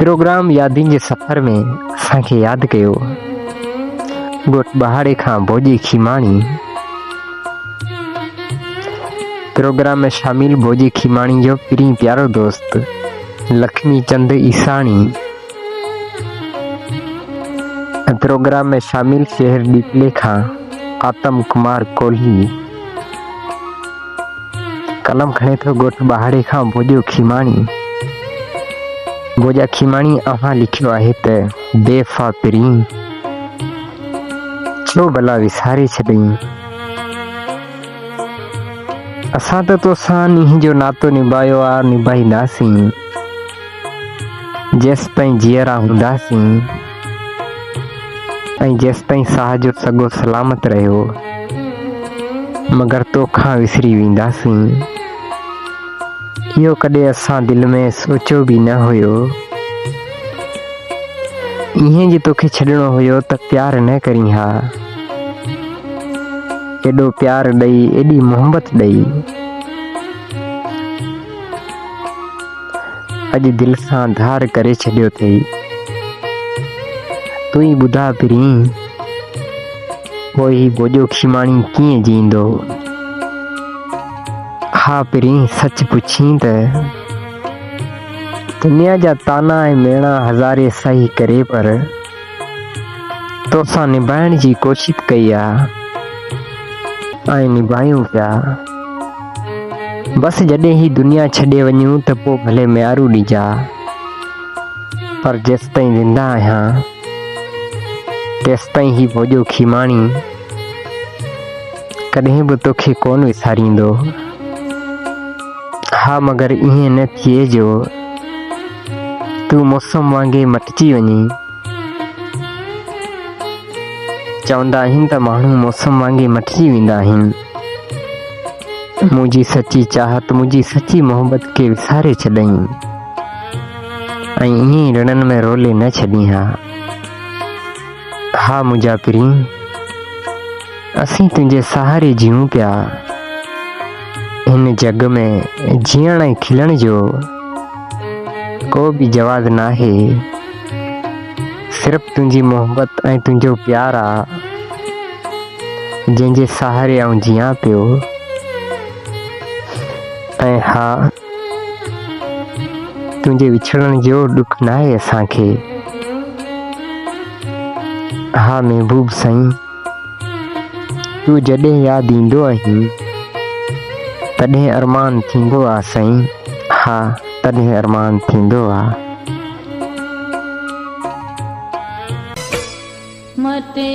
Programme यादियुनि जे सफ़र में असांखे यादि कयो ॻोठ बहाड़े खां भोॼी खीमाणी। प्रोग्राम में शामिल भोॼी खीमाणी जो पिरीं प्यारो दोस्त लक्ष्मी चंद ईसाणी। प्रोग्राम में शामिल शहर डीपले खां आतम कुमार कोहली। कलम खणे थो ॻोठ बहाड़े खां भोॼो खीमाणी। भोॼा खीमाणी अव्हां लिखियो आहे त बेफ़ा पिरीं छो भला विसारे छॾईं। असां त तोसां नींहं जो नातो निभायो आ, निभाईंदासीं जेसि ताईं जीअरा हूंदासीं ऐं जेसि ताईं साह जो सॻो सलामत रहियो, मगर तोखां विसरी वेंदासीं। इहो कॾहिं असां दिलि में सोचियो बि न हुयो। इएं जे तोखे छॾिणो हुयो त प्यार न करीं हा। एॾो प्यार ॾेई, एॾी मोहबत ॾेई अॼु दिलि सां धार करे छॾियो अथई। तूं ई ॿुधा पिरीं पोइ ही भोॼो खीमाणी कीअं जींदो। हा पिरीं सच पुछीं त दुनिया जा ताना ऐं मेणा हज़ारे सही करे पर तोसां निभाइण जी कोशिशि कई आहे ऐं निभायूं पिया। बसि जॾहिं ही दुनिया छॾे वञूं त पोइ भले म्यारू ॾिजा, पर जेसि ताईं ज़िंदा आहियां तेसि ताईं ही भोॼो खीमाणी कॾहिं बि तोखे कोन विसारींदो। हा मगर इएं न थिए जो तूं मौसम वांगुरु मटिजी वञी। चवंदा आहिनि त माण्हू मौसम वांगुरु मटिजी वेंदा आहिनि। मुंहिंजी सची चाहत, मुंहिंजी सची मोहबत खे विसारे छॾईं ऐं ईअं रणनि में रोले न छॾी हा। हा मुंहिंजा पिरीं असीं तुंहिंजे सहारे जियूं पिया। हिन जग में जीअण ऐं खिलण जो को बि जवाज़ नाहे। सिर्फ़ तुंहिंजी मोहबत ऐं तुंहिंजो प्यार आहे जंहिंजे सहारे आउं जियां पियो। ऐं हा तुंहिंजे विछड़ण जो ॾुख नाहे असांखे। हा महबूब साईं तूं जॾहिं यादि ईंदो आहीं तॾहिं अरमान थींदो आहे साईं। हा तॾहिं अरमान थींदो आहे। मटे